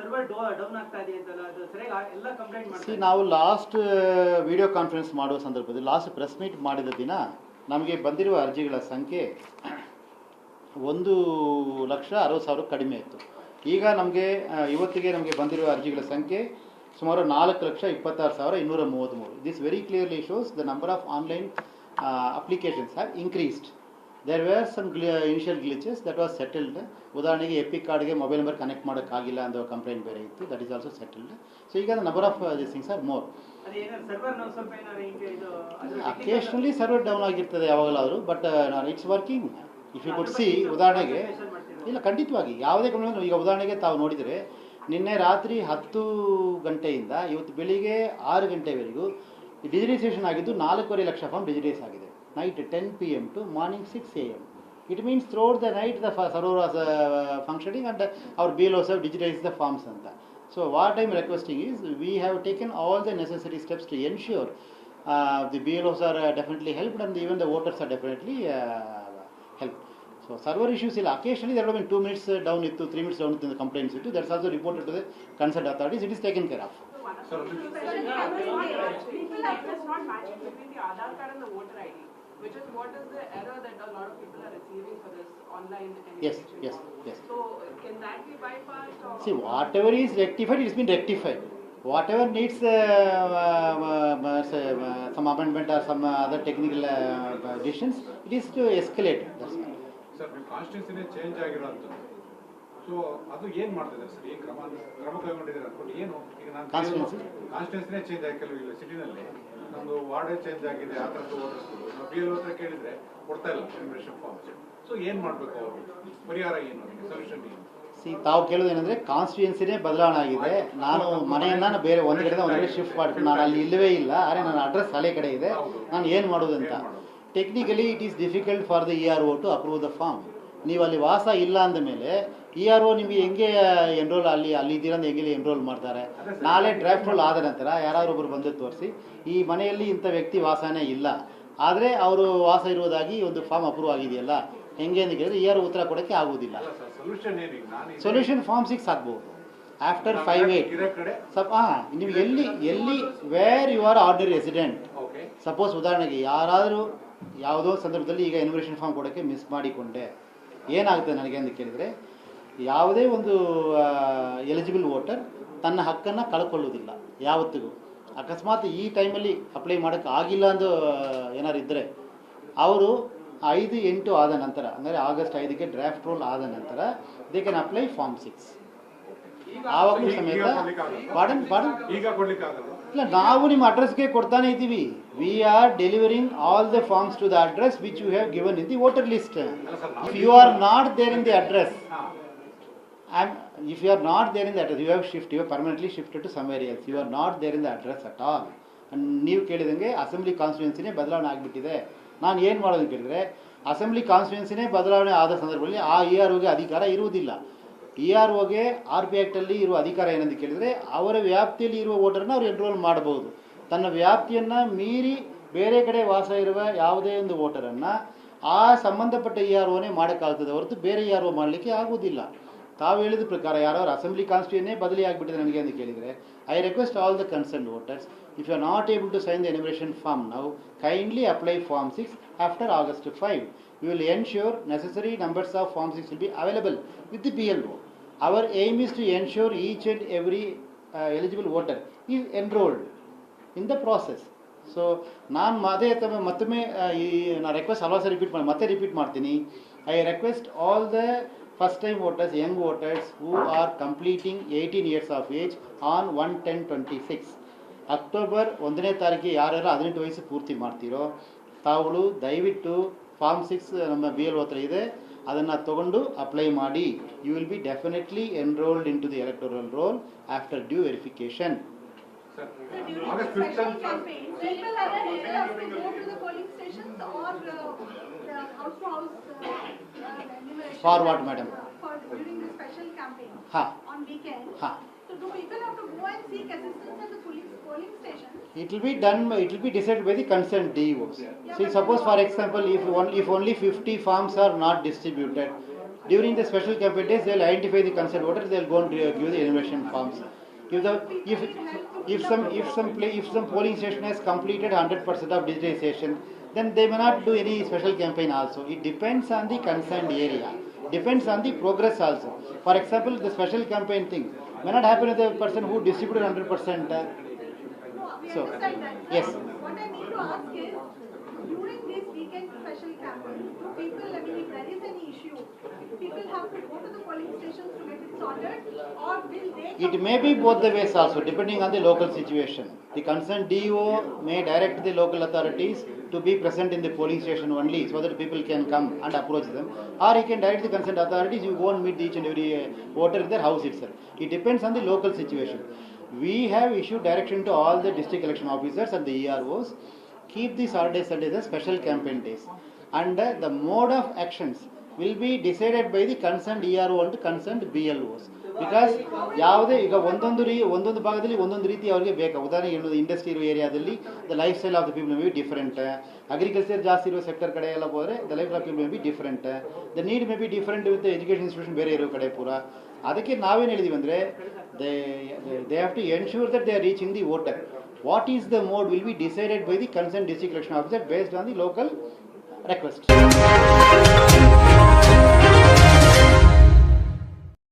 Server down ಆಗ್ತಾ ಇದೆ ಅಂತಲ್ಲ, ಅದು ಸರಿಯಾಗಿ ಎಲ್ಲ ಕಂಪ್ಲೇಂಟ್ ಮಾಡ್ತಾರೆ. ನಾವು ಲಾಸ್ಟ್ ವಿಡಿಯೋ ಕಾನ್ಫರೆನ್ಸ್ ಮಾಡುವ ಸಂದರ್ಭದಲ್ಲಿ ಲಾಸ್ಟ್ ಪ್ರೆಸ್ ಮೀಟ್ ಮಾಡಿದ ದಿನ ನಮಗೆ ಬಂದಿರುವ ಅರ್ಜಿಗಳ ಸಂಖ್ಯೆ 1,60,000 ಕಡಿಮೆ ಇತ್ತು. ಈಗ ನಮಗೆ ಇವತ್ತಿಗೆ ನಮಗೆ ಬಂದಿರುವ ಅರ್ಜಿಗಳ ಸಂಖ್ಯೆ ಸುಮಾರು 4,26,233. This very clearly shows the number of online applications have increased. There were some initial glitches that was settled. ಉದಾಹರಣೆಗೆ ಎಪಿಕ್ ಕಾರ್ಡ್ಗೆ ಮೊಬೈಲ್ ನಂಬರ್ ಕನೆಕ್ಟ್ ಮಾಡೋಕ್ಕಾಗಿಲ್ಲ ಅನ್ನೋ ಕಂಪ್ಲೇಂಟ್ ಬೇರೆ ಇತ್ತು, that is also settled. So ಈಗ the number of this things are more. Occasionally server down ಆಗಿರ್ತದೆ ಯಾವಾಗಲಾದರೂ, but it's working. If you could see, ಉದಾಹರಣೆಗೆ ಇಲ್ಲ ಖಂಡಿತವಾಗಿ ಯಾವುದೇ ಕಂಪ್ಲೇಂಟ್. ಈಗ ಉದಾಹರಣೆಗೆ ತಾವು ನೋಡಿದರೆ ನಿನ್ನೆ ರಾತ್ರಿ 10 ಗಂಟೆಯಿಂದ ಇವತ್ತು ಬೆಳಿಗ್ಗೆ 6 ಗಂಟೆವರೆಗೂ ಡಿಜಿಟೈಸೇಷನ್ ಆಗಿದ್ದು 4.25 ಲಕ್ಷ ಫಾರ್ಮ್ ಡಿಜಿಟೈಸ್ ಆಗಿದೆ. Night 10 PM to morning 6 AM. It means throughout the night the server was functioning and our BLOs have digitized the forms anta. So what I am requesting is, we have taken all the necessary steps to ensure the BLOs are definitely helped and even the voters are definitely helped. So server issues illa. Occasionally there have been 2 minutes down ittu, 3 minutes down ittu, the complaints ittu. That's also reported to the concerned authorities. It is taken care of. People are just not matching between the Aadhaar card and the voter ID, which is what is the error that a lot of people are receiving for this online verification. Yes. So can that be bypassed? Or See, whatever is rectified, it has been rectified. Whatever needs some amendment or some other technical decisions, it is to escalate. That's all. Sir, constituency change ಆಗಿರೋದು. So ಅದು ಏನು ಮಾಡ್ತಿದ್ದಾರೆ sir? ಏನು ಕ್ರಮ ಕೈಗೊಂಡಿದ್ದಾರೆ ಅನ್ಕೊಂಡು ಏನು? ಈಗ ನಾನು ಕಾನ್ಸ್ಟಿಟ್ಯೂನ್ಸಿನೇ ಚೇಂಜ್ ಆಗಿಲ್ಲ. ಇಲ್ಲ ಸಿಟಿನಲ್ಲಿ ನಮ್ಮದು ವಾರ್ಡೇ ಚೇಂಜ್ ಆಗಿದೆ, ಆ ಥರದ್ದು ವೋಟರ್ಸ್ಗಳು ನಾವು BLO ಹತ್ರ ಕೇಳಿದರೆ ಕೊಡ್ತಾ ಇಲ್ಲ ಎನ್ಯುಮರೇಷನ್ ಫಾರ್ಮ್ಸ್. ಸೊ ಏನು ಮಾಡಬೇಕು ಅವರು? ಪರಿಹಾರ ಏನು? ಸೊಲ್ಯೂಷನ್ ಏನು? ತಾವು ಕೇಳೋದು ಏನಂದರೆ, ಕಾನ್ಸ್ಟಿಟ್ಯೂನ್ಸಿನೇ ಬದಲಾವಣೆ ಆಗಿದೆ. ನಾನು ಮನೆಯನ್ನು ಬೇರೆ ಒಂದು ಕಡೆಯಿಂದ ಒಂದು ಕಡೆ ಶಿಫ್ಟ್ ಮಾಡ್ತೀನಿ, ನಾನು ಅಲ್ಲಿ ಇಲ್ಲವೇ ಇಲ್ಲ, ಆದರೆ ನನ್ನ ಅಡ್ರೆಸ್ ಹಳೆ ಕಡೆ ಇದೆ, ನಾನು ಏನು ಮಾಡೋದಂತ. Technically it is difficult for the ERO to approve the form. ನೀವು ಅಲ್ಲಿ ವಾಸ ಇಲ್ಲ ಅಂದ ಮೇಲೆ ERO ನಿಮಗೆ ಹೆಂಗೆ ಎನ್ರೋಲ್ ಅಲ್ಲಿ ಇದ್ದೀರಂತ ಹೆಂಗೆ ಎನ್ರೋಲ್ ಮಾಡ್ತಾರೆ? ನಾಳೆ ಡ್ರಾಫ್ಟ್ ರೋಲ್ ಆದ ನಂತರ ಯಾರಾದ್ರೂ ಒಬ್ಬರು ಬಂದು ತೋರಿಸಿ, ಈ ಮನೆಯಲ್ಲಿ ಇಂಥ ವ್ಯಕ್ತಿ ವಾಸನೇ ಇಲ್ಲ, ಆದರೆ ಅವರು ವಾಸ ಇರುವುದಾಗಿ ಒಂದು ಫಾರ್ಮ್ ಅಪ್ರೂವ್ ಆಗಿದೆಯಲ್ಲ, ಹೆಂಗೆ ಅಂತ ಕೇಳಿದ್ರೆ ERO ಉತ್ತರ ಕೊಡೋಕ್ಕೆ ಆಗೋದಿಲ್ಲ. ಸೊಲ್ಯೂಷನ್ ಫಾರ್ಮ್ 6 ಆಗ್ಬೋದು ಆಫ್ಟರ್ 5/8. ನೀವು ಎಲ್ಲಿ where you are ordinary resident. Suppose ಉದಾಹರಣೆಗೆ ಯಾರಾದರೂ ಯಾವುದೋ ಸಂದರ್ಭದಲ್ಲಿ ಈಗ ಎನ್ಯುಮರೇಷನ್ ಫಾರ್ಮ್ ಕೊಡೋಕ್ಕೆ ಮಿಸ್ ಮಾಡಿಕೊಂಡೆ, ಏನಾಗುತ್ತೆ ನನಗೆ ಅಂತ ಕೇಳಿದರೆ, ಯಾವುದೇ ಒಂದು ಎಲಿಜಿಬಲ್ ವೋಟರ್ ತನ್ನ ಹಕ್ಕನ್ನು ಕಳ್ಕೊಳ್ಳೋದಿಲ್ಲ ಯಾವತ್ತಿಗೂ. ಅಕಸ್ಮಾತ್ ಈ ಟೈಮಲ್ಲಿ ಅಪ್ಲೈ ಮಾಡೋಕ್ಕೆ ಆಗಿಲ್ಲ ಅಂದು ಏನಾರು ಇದ್ದರೆ, ಅವರು 5/8 ಆದ ನಂತರ, ಅಂದರೆ ಆಗಸ್ಟ್ 5ಕ್ಕೆ ಡ್ರಾಫ್ಟ್ ರೋಲ್ ಆದ ನಂತರ ದೇ ಕ್ಯಾನ್ ಅಪ್ಲೈ ಫಾರ್ಮ್ 6. ಆವಾಗಲೂ ಸಮೇತ ಪಾಡನ್ ಈಗ ಕೊಡ್ಲಿಕ್ಕಾಗಲ್ಲ. ಇಲ್ಲ, ನಾವು ನಿಮ್ಮ ಅಡ್ರೆಸ್ಗೆ ಕೊಡ್ತಾನೆ ಇದ್ದೀವಿ. We are delivering all the forms to the address which you have given in the voter list. If you are not there in the address, if you are not there in the address, you have permanently shifted to somewhere else. You are not there in the address at all. And ನೀವು ಕೇಳಿದಂಗೆ assembly ಕಾನ್ಸ್ಟಿಟ್ಯೂನ್ಸಿನೇ ಬದಲಾವಣೆ ಆಗಿಬಿಟ್ಟಿದೆ. ನಾನು ಏನು ಮಾಡೋದು ಕೇಳಿದರೆ, assembly ಕಾನ್ಸ್ಟಿಟ್ಯೂನ್ಸಿನೇ ಬದಲಾವಣೆ ಆದ ಸಂದರ್ಭದಲ್ಲಿ ಆ EROಗೆ ಅಧಿಕಾರ ಇರುವುದಿಲ್ಲ. EROಗೆ RP ಆ್ಯಕ್ಟಲ್ಲಿ ಇರುವ ಅಧಿಕಾರ ಏನಂತ ಕೇಳಿದರೆ, ಅವರ ವ್ಯಾಪ್ತಿಯಲ್ಲಿ ಇರುವ ವೋಟರ್ನ ಅವರು ಎನ್ರೋಲ್ ಮಾಡಬಹುದು. ತನ್ನ ವ್ಯಾಪ್ತಿಯನ್ನು ಮೀರಿ ಬೇರೆ ಕಡೆ ವಾಸ ಇರುವ ಯಾವುದೇ ಒಂದು ವೋಟರನ್ನು ಆ ಸಂಬಂಧಪಟ್ಟ EROನೇ ಮಾಡೋಕ್ಕಾಗ್ತದೆ ಹೊರತು ಬೇರೆ ERO ಮಾಡಲಿಕ್ಕೆ ಆಗುವುದಿಲ್ಲ. ತಾವು ಹೇಳಿದ ಪ್ರಕಾರ ಯಾರು ಅಸೆಂಬ್ಲಿ ಕಾನ್ಸ್ಟಿಟ್ಯೂನ್ಸಿನೇ ಬದಲಿ ಆಗಿಬಿಟ್ಟಿದೆ ನನಗೆ ಅಂತ ಕೇಳಿದರೆ, I request all the concern voters, if you are not able to sign the enumeration form now, kindly apply Form 6 after August 5. We will ensure necessary numbers of Form 6 will be available with the BLO. Our aim is to ensure each and every eligible voter is enrolled in the process. So ನಾನು ಮತ್ತೊಮ್ಮೆ ನಾನು request ಹಲವಾರು repeat ಮಾಡ್ತೀನಿ. I request all the first time voters, young voters who are completing 18 years of age on 1/10/26, October 1ನೇ ತಾರೀಕಿಗೆ ಯಾರೆಲ್ಲ 18 ವಯಸ್ಸು ಪೂರ್ತಿ ಮಾಡ್ತೀರೋ ತಾವುಗಳು ದಯವಿಟ್ಟು ಫಾರ್ಮ್ 6 ನಮ್ಮ BLO ಹತ್ರ ಇದೆ, ಅದನ್ನು ತಗೊಂಡು ಅಪ್ಲೈ ಮಾಡಿ. You will be definitely enrolled in to the electoral roll after due verification. For what, madam? During the special campaign on weekend. So do people have to go and seek assistance at the polling stations? It will be done. It will be decided by the concerned DEOs. See, suppose for example, if only 50 forms are not distributed, During the special campaign days, they'll identify the concerned voters, they'll go and give the enumeration forms. If some polling station has completed 100% of digitization, then they may not do any special campaign also. It depends on the concerned area, depends on the progress also. For example, the special campaign thing may not happen with the person who distributed 100%. No, we So, understand that. yes. What I need to ask is, during this weekend special campaign, do people, I mean, if there is any issue, people have to go to the polling stations to get it sorted, or will they? It may be both the ways also, depending on the local situation. The concerned DO may direct the local authorities to be present in the polling station only, so that people can come and approach them. Or he can direct the concerned authorities, you go and meet each and every voter in their house itself. It depends on the local situation. We have issued direction to all the district election officers and the EROs, keep the Saturdays, Sundays as special campaign days. And the mode of actions will be decided by the concerned ERO and concerned BLOs. Because ಯಾವುದೇ ಈಗ ಒಂದೊಂದು ಭಾಗದಲ್ಲಿ ಒಂದೊಂದು ರೀತಿ ಅವರಿಗೆ ಬೇಕು. ಉದಾಹರಣೆಗೆ ಹೇಳೋದು, ಇಂಡಸ್ಟ್ರಿ ಇರುವ ಏರಿಯಾದಲ್ಲಿ the lifestyle of the people may be different. Agriculture ಜಾಸ್ತಿ ಇರುವ ಸೆಕ್ಟರ್ ಕಡೆ ಎಲ್ಲ ಹೋದರೆ the life of people may be different. The need may be different with education institution ಬೇರೆ ಇರೋ ಕಡೆ ಪೂರ. ಅದಕ್ಕೆ ನಾವೇನು ಹೇಳಿದೀವಿ ಅಂದರೆ, they have to ensure that they are reaching the voter. What is the mode will be decided by the concerned district election officer based on the local request.